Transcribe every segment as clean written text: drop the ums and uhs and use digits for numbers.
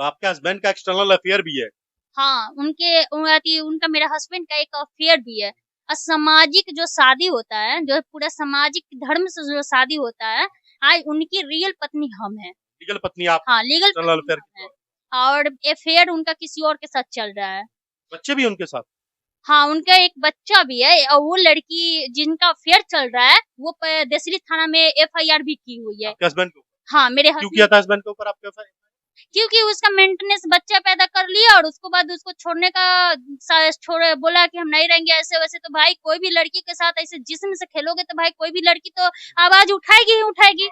तो आपके हस्बैंड का एक्सटर्नल अफेयर भी है? हाँ, उनका मेरा हस्बैंड का एक अफेयर भी है। असामाजिक जो शादी होता है, जो पूरा सामाजिक धर्म से जो शादी होता है, आज उनकी रियल पत्नी हम हैं। लीगल पत्नी आप हैं, हाँ, लीगल एक्सटर्नल पत्नी अफेयर हम के हैं। तौर और अफेयर उनका किसी और के साथ चल रहा है। पे। बच्चे भी उनके साथ? हाँ, उनका एक बच्चा भी है और वो लड़की जिनका अफेयर चल रहा है, वो देसरी थाना में एफआईआर भी की हुई है। आपके हस्बैंड के ऊपर? हाँ, मेरे क्यों किया हस्बैंड, था हस्बैंड के ऊपर आपके ऊपर? क्योंकि उसका मेंटेनेंस बच्चा पैदा कर लिया और उसके बाद उसको छोड़ने का छोड़े बोला कि हम नहीं रहेंगे ऐसे वैसे। तो भाई कोई भी लड़की के साथ ऐसे जिस्म से खेलोगे तो भाई कोई भी लड़की तो आवाज उठाएगी ही उठाएगी।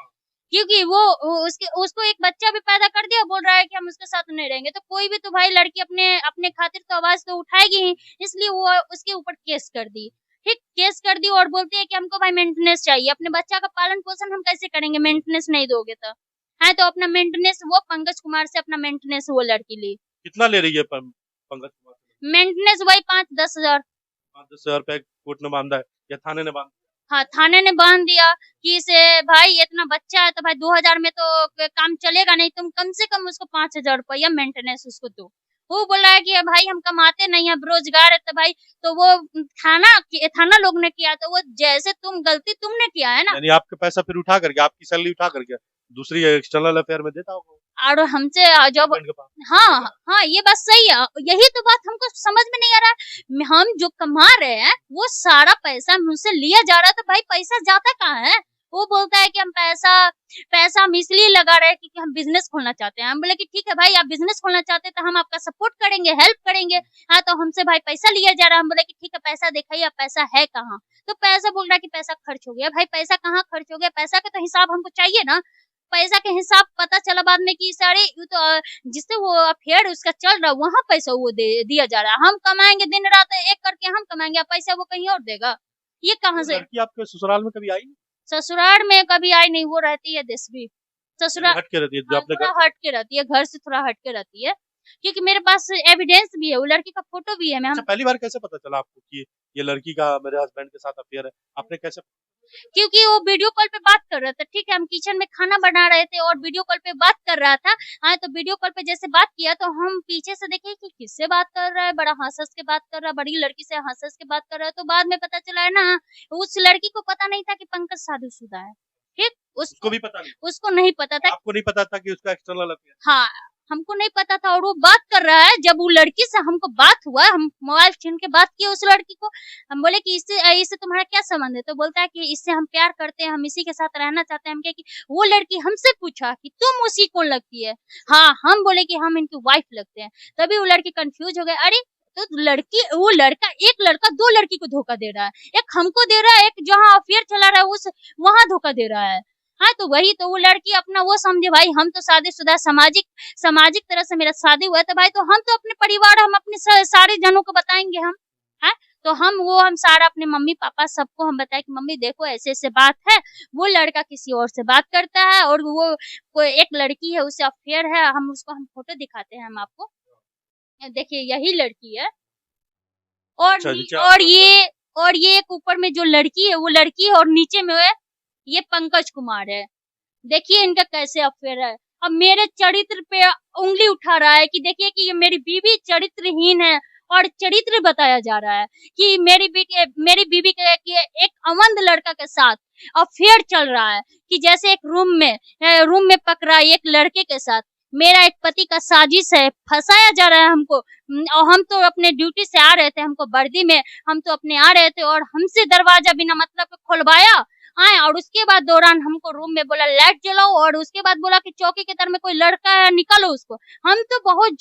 क्योंकि वो उसके उसको एक बच्चा भी पैदा कर दिया, बोल रहा है कि हम उसके साथ नहीं रहेंगे, तो कोई भी तो भाई लड़की अपने अपने खातिर तो आवाज तो उठाएगी ही। इसलिए वो उसके ऊपर केस कर दी। ठीक, केस कर दी और बोलते हैं कि हमको भाई मेंटेनेंस चाहिए, अपने बच्चा का पालन पोषण हम कैसे करेंगे मेंटेनेंस नहीं दोगे तो। है तो अपना मेंटेनेंस वो पंकज कुमार से अपना मेंटेनेंस वो लड़की ली। कितना ले रही है पंकज कुमार से? मेंटेनेंस वही 5-10 हजार। 5-10 हजार रुपए कोर्ट ने बांधा है या थाने ने बांधा? हाँ, थाने ने बांध दिया कि इसे भाई इतना बच्चा है तो भाई 2000 में तो काम चलेगा नहीं, तुम कम से कम उसको 5000 रुपया मेंटेनेंस उसको दो। वो बोला है कि भाई हम कमाते नहीं है, बेरोजगार है, तो भाई तो वो थाना लोग ने किया, तो वो जैसे तुम गलती तुमने किया है ना। यानी आपके पैसा फिर उठा करके, आपकी सैलरी उठा करके दूसरी एक्सटर्नल अफेयर में देता होगा और हमसे जब, हस्बैंड के पास? हाँ हाँ, ये बात सही है। यही तो बात हमको समझ में नहीं आ रहा है। हम जो कमा रहे हैं वो सारा पैसा मुझसे लिया जा रहा है, तो भाई पैसा जाता कहाँ है? वो बोलता है कि हम पैसा पैसा हम इसलिए लगा रहे हैं क्योंकि हम बिजनेस खोलना चाहते हैं। हम बोले कि ठीक है भाई, आप बिजनेस खोलना चाहते हैं तो हम आपका सपोर्ट करेंगे, हेल्प करेंगे। हाँ, तो हमसे भाई पैसा लिया जा रहा है। हम बोले कि ठीक है, पैसा दिखाइए, अब पैसा है कहाँ? तो पैसा बोल रहा है कि पैसा खर्च हो गया। भाई पैसा कहाँ खर्च हो गया? पैसा का तो हिसाब हमको चाहिए ना। पैसा के हिसाब पता चला बाद में कि सारे जिससे वो अफेयर उसका चल रहा है वहां पैसा वो दिया जा रहा है। हम कमाएंगे दिन रात एक करके, हम कमाएंगे, पैसा वो कहीं और देगा। ये कहाँ वो से? लड़की आपके ससुराल में कभी आई नहीं? ससुराल में कभी आई नहीं, वो रहती है देशवी। यानी ससुराल, हट के रहती है जो हाँ, अपने थोड़ा घर से? हट के रहती है, घर से थोड़ा हट के रहती है। क्योंकि मेरे पास एविडेंस भी है, वो लड़की का फोटो भी है। मैं अच्छा, हम पहली बार कैसे पता चला आपको कि ये लड़की का मेरे हस्बैंड के साथ अफेयर है? आपने कैसे? क्योंकि वो वीडियो कॉल पे बात कर रहा था। ठीक है, हम किचन में खाना बना रहे थे और वीडियो कॉल पे बात कर रहा था। हाँ, तो वीडियो कॉल पे जैसे बात किया तो हम पीछे से देखे कि किससे बात कर रहा है, बड़ा हंस-हंस के बात कर रहा है, बड़ी लड़की से हंस-हंस के बात कर रहा है। तो बाद में पता चला है ना, उस लड़की को पता नहीं था कि पंकज शादीशुदा है। ठीक, उसको भी पता नहीं? उसको नहीं पता था। आपको नहीं पता था कि उसका एक्सटर्नल अफेयर? हाँ, हमको नहीं पता था और वो बात कर रहा है। जब वो लड़की से हमको बात हुआ, हम मोबाइल छीन के बात किए उस लड़की को। हम बोले कि इससे तुम्हारा क्या संबंध है? तो बोलता है कि इससे हम प्यार करते हैं, हम इसी के साथ रहना चाहते हैं। हम कहे कि वो लड़की हमसे पूछा कि तुम उसी को लगती है? हाँ, हम बोले कि हम इनकी वाइफ लगते हैं। तभी वो लड़की कंफ्यूज हो गई। अरे, तो लड़की, वो लड़का, एक लड़का 2 लड़की को धोखा दे रहा है। एक हमको दे रहा है, एक जहाँ अफेयर चला रहा है उस वहाँ धोखा दे रहा है। हाँ, तो वही तो वो लड़की अपना वो समझे भाई हम तो शादीशुदा, सामाजिक सामाजिक तरह से मेरा शादी हुआ है, तो भाई तो हम तो अपने परिवार, हम अपने सारे जनों को बताएंगे हम। है, तो हम सारा अपने मम्मी पापा सबको हम बताए कि मम्मी देखो ऐसे ऐसे बात है, वो लड़का किसी और से बात करता है और वो कोई एक लड़की है उससे अफेयर है। हम फोटो दिखाते हैं हम आपको, देखिए यही लड़की है। और अच्छा जी, और ये एक ऊपर में जो लड़की है वो लड़की है और नीचे में ये पंकज कुमार है। देखिए इनका कैसे अफेयर है। अब मेरे चरित्र पे उंगली उठा रहा है कि देखिए कि ये मेरी बीवी चरित्रहीन है और चरित्र बताया जा रहा है कि मेरी बीवी के एक अवंध लड़का के साथ अफेयर चल रहा है। कि जैसे एक रूम में पकड़ा एक लड़के के साथ मेरा एक पति का साजिश है, फंसाया जा रहा है हमको। और हम तो अपने ड्यूटी से आ रहे थे, हमको वर्दी में हम तो अपने आ रहे थे और हमसे दरवाजा बिना मतलब के खुलवाया आए और उसके बाद दौरान हमको रूम में बोला लाइट जलाओ और उसके बाद बोला कि चौकी के तर में कोई लड़का है निकालो उसको। हम तो बहुत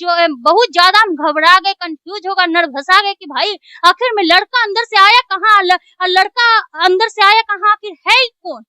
ज्यादा हम घबरा गए, कंफ्यूज हो गए, नर्वस आ गए कि भाई आखिर में लड़का अंदर से आया कहाँ, लड़का अंदर से आया कहाँ, आखिर है ही कौन?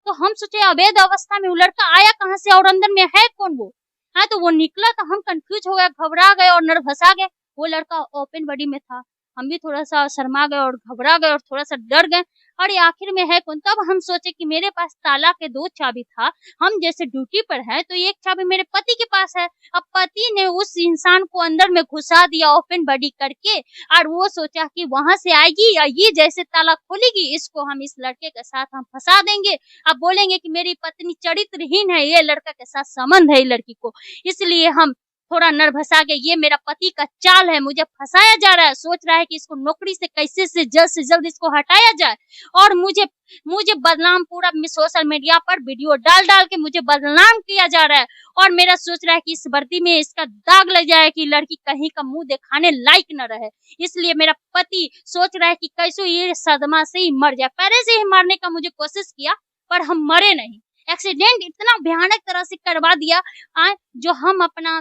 तो हम सोचे अवैध अवस्था में वो लड़का आया कहाँ से और अंदर में है कौन वो? हाँ, तो वो निकला तो हम कंफ्यूज हो गए, घबरा गए और नर्वस आ गए। वो लड़का ओपन बॉडी में था। हम भी थोड़ा सा शर्मा गए और घबरा गए और थोड़ा सा डर गए। और ये आखिर में है कौन? तब हम सोचे कि मेरे पास ताला के 2 चाबी था। हम जैसे ड्यूटी पर हैं तो एक चाबी मेरे पति के पास है। अब पति ने उस इंसान को अंदर में घुसा दिया ओपन बॉडी करके और वो सोचा कि वहां से आएगी या ये जैसे ताला खोलेगी इसको हम इस लड़के के साथ हम फंसा देंगे। अब बोलेंगे कि मेरी पत्नी चरित्रहीन है, ये लड़का के साथ संबंध है लड़की को, इसलिए हम थोड़ा नर्भसा के ये मेरा पति का चाल है, मुझे फंसाया जा रहा है, सोच रहा है कि इसको नौकरी से जल्द इसको हटाया जाए और मुझे मुझे बदनाम पूरा सोशल मीडिया पर वीडियो डाल डाल के मुझे बदनाम किया जा रहा है और मेरा सोच रहा है कि इस वर्दी में इसका दाग लग जाए कि लड़की कहीं का मुंह दिखाने लायक न रहे। इसलिए मेरा पति सोच रहा है कि कैसे ये सदमा से ही मर जाए। पहले से ही मारने का मुझे कोशिश किया पर हम मरे नहीं। एक्सीडेंट इतना भयानक तरह से करवा दिया जो हम अपना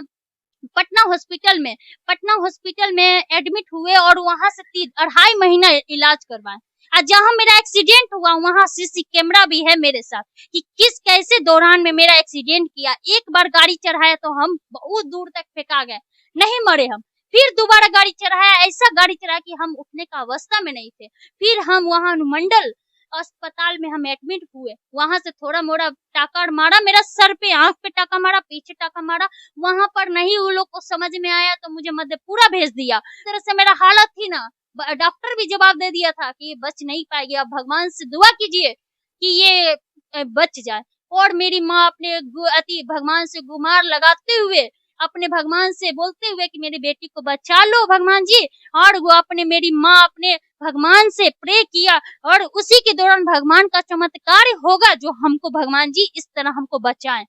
पटना हॉस्पिटल में एडमिट हुए और वहां से 2.5 महीना इलाज करवाए। आज जहाँ मेरा एक्सीडेंट हुआ वहाँ सीसी कैमरा भी है मेरे साथ कि किस कैसे दौरान में मेरा एक्सीडेंट किया। एक बार गाड़ी चढ़ाया तो हम बहुत दूर तक फेंका गए, नहीं मरे हम। फिर दोबारा गाड़ी चढ़ाया, ऐसा गाड़ी चढ़ाया कि हम उठने का अवस्था में नहीं थे। फिर हम वहाँ अनुमंडल अस्पताल में हम एडमिट हुए, वहां से थोड़ा मोड़ा टाका मारा, मेरा सर पे आंख पे टाका मारा, पीछे टाका मारा। वहां पर नहीं उन लोग को समझ में आया तो मुझे मधेपुरा भेज दिया। इस तरह से मेरा हालत थी ना, डॉक्टर भी जवाब दे दिया था कि ये बच नहीं पाएगी, आप भगवान से दुआ कीजिए कि ये बच जाए। और मेरी माँ अपने अति भगवान से गुहार लगाते हुए, अपने भगवान से बोलते हुए कि मेरी बेटी को बचा लो भगवान जी, और वो मेरी माँ अपने भगवान से प्रे किया और उसी के दौरान भगवान का चमत्कार होगा जो हमको भगवान जी इस तरह हमको बचाएं।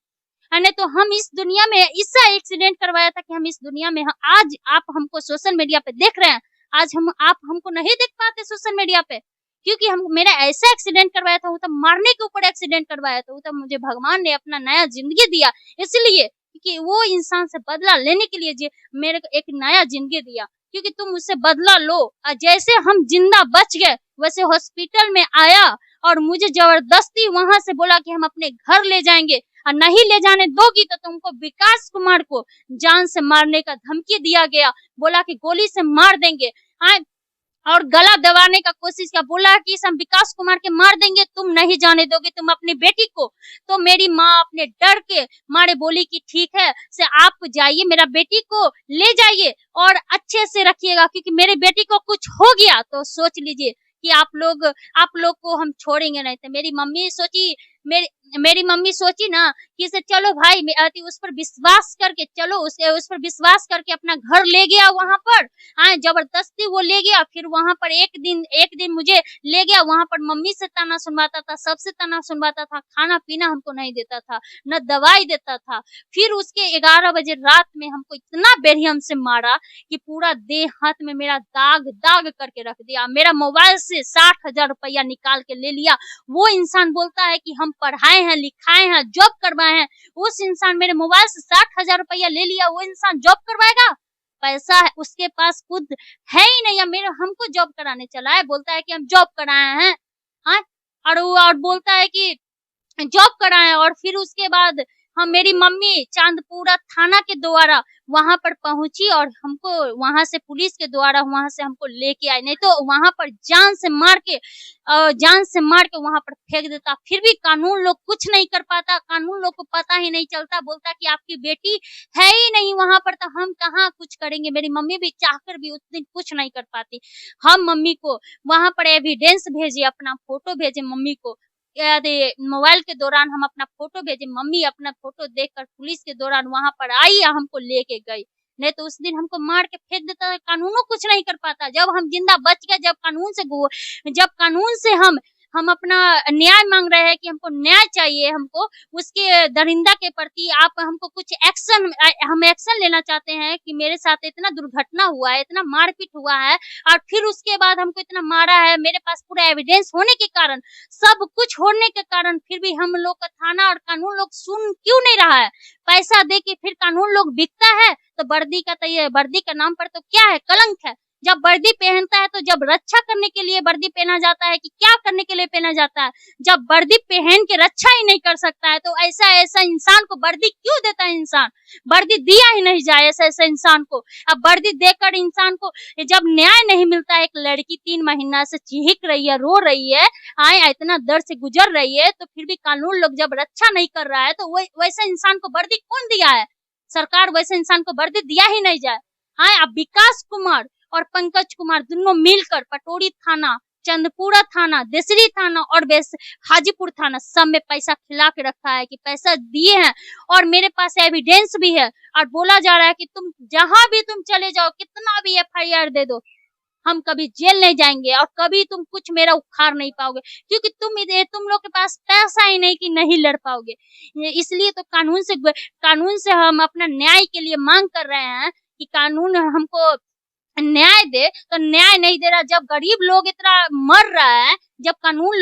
नहीं तो हम इस दुनिया में इसका एक्सीडेंट करवाया था कि हम इस दुनिया में, आज आप हमको सोशल मीडिया पे देख रहे हैं, आज आप हमको नहीं देख पाते सोशल मीडिया पे, क्योंकि हम मेरा ऐसा एक्सीडेंट करवाया था, वो तो मरने के ऊपर एक्सीडेंट करवाया था, वो तो मुझे भगवान ने अपना नया जिंदगी दिया, इसलिए कि वो इंसान से बदला लेने के लिए मेरे को एक नया जिंदगी दिया, क्योंकि तुम उससे बदला लो। और जैसे हम जिंदा बच गए वैसे हॉस्पिटल में आया और मुझे जबरदस्ती वहां से बोला कि हम अपने घर ले जाएंगे और नहीं ले जाने दोगी तो तुमको विकास कुमार को जान से मारने का धमकी दिया गया, बोला कि गोली से मार देंगे और गला दबाने का कोशिश किया, बोला कि हम विकास कुमार के मार देंगे, तुम नहीं जाने दोगे तुम अपनी बेटी को। तो मेरी माँ अपने डर के मारे बोली कि ठीक है से आप जाइए, मेरा बेटी को ले जाइए और अच्छे से रखिएगा, क्योंकि मेरी बेटी को कुछ हो गया तो सोच लीजिए कि आप लोग को हम छोड़ेंगे नहीं। तो मेरी मम्मी सोची ना कि से चलो भाई उस पर विश्वास करके चलो, उस पर विश्वास करके अपना घर ले गया, वहां पर जबरदस्ती वो ले गया। फिर वहां पर एक दिन मुझे ले गया, वहां पर मम्मी से ताना सुनवाता था, सबसे ताना सुनवाता था, खाना पीना हमको नहीं देता था, न दवाई देता था। फिर उसके 11 बजे रात में हमको इतना बेरहम से मारा कि पूरा देह हाथ में मेरा दाग करके रख दिया। मेरा मोबाइल से 60,000 रुपया निकाल के ले लिया। वो इंसान बोलता है कि हम पढ़ाए हैं, लिखाए हैं, जॉब करवाए हैं, उस इंसान मेरे मोबाइल से 60,000 रुपया ले लिया। वो इंसान जॉब करवाएगा? पैसा है उसके पास खुद है ही नहीं, मेरे हमको जॉब कराने चला है, बोलता है कि हम जॉब कराए हैं। और बोलता है कि जॉब कराए। और फिर उसके बाद मेरी मम्मी चांदपुरा थाना के द्वारा वहां पर पहुंची और हमको वहां से पुलिस के द्वारा वहां से हमको लेके आए, नहीं तो वहां पर जान से मार के वहां पर फेंक देता। फिर भी कानून लोग कुछ नहीं कर पाता, कानून लोग को पता ही नहीं चलता, बोलता कि आपकी बेटी है ही नहीं वहां पर, तो हम कहाँ कुछ करेंगे। मेरी मम्मी भी चाहकर भी उस दिन कुछ नहीं कर पाती। हम मम्मी को वहां पर एविडेंस भेजे, अपना फोटो भेजे मम्मी को, मोबाइल के दौरान हम अपना फोटो भेजे, मम्मी अपना फोटो देखकर पुलिस के दौरान वहां पर आई या हमको लेके गई, नहीं तो उस दिन हमको मार के फेंक देता। कानूनों कुछ नहीं कर पाता। जब हम जिंदा बच गए, जब कानून से हम अपना न्याय मांग रहे हैं कि हमको न्याय चाहिए, हमको उसके दरिंदा के प्रति आप हमको कुछ हम एक्शन लेना चाहते हैं कि मेरे साथ इतना दुर्घटना हुआ है, इतना मारपीट हुआ है और फिर उसके बाद हमको इतना मारा है, मेरे पास पूरा एविडेंस होने के कारण, सब कुछ होने के कारण, फिर भी हम लोग का थाना और कानून लोग सुन क्यों नहीं रहा है। पैसा दे के फिर कानून लोग बिकता है तो वर्दी का नाम पर तो क्या है, कलंक है। जब वर्दी पहनता है तो जब रक्षा करने के लिए वर्दी पहना जाता है कि क्या करने के लिए पहना जाता है। जब वर्दी पहन के रक्षा ही नहीं कर सकता है तो ऐसा इंसान को वर्दी क्यों देता है। इंसान वर्दी दिया ही नहीं जाए ऐसा इंसान को। अब वर्दी देकर इंसान को जब न्याय नहीं मिलता है, एक लड़की 3 महीना से चीख रही है, रो रही है, इतना दर्द से गुजर रही है, तो फिर भी कानून लोग जब रक्षा नहीं कर रहा है तो वैसे इंसान को वर्दी कौन दिया है। सरकार वैसे इंसान को वर्दी दिया ही नहीं जाए। अब विकास कुमार और पंकज कुमार दोनों मिलकर पटोरी थाना चंदपुरा थाना, देसरी थाना और हाजीपुर थाना सब में पैसा खिला के रखा है कि पैसा दिए हैं, और मेरे पास एविडेंस भी है। और बोला जा रहा है कि तुम जहां भी तुम चले जाओ, कितना भी FIR दे दो, हम कभी जेल नहीं जाएंगे और कभी तुम कुछ मेरा उखाड़ नहीं पाओगे, क्योंकि तुम लोग के पास पैसा ही नहीं कि नहीं लड़ पाओगे। इसलिए तो कानून से हम अपना न्याय के लिए मांग कर रहे हैं कि कानून हमको न्याय दे। तो न्याय नहीं दे रहा, जब गरीब लोग इतना मर रहा है, जब कानून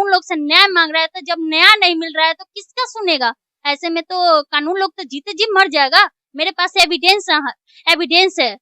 लोग से न्याय मांग रहा है, तो जब न्याय नहीं मिल रहा है तो किसका सुनेगा? ऐसे में तो कानून लोग तो जीते जी मर जाएगा। मेरे पास एविडेंस है।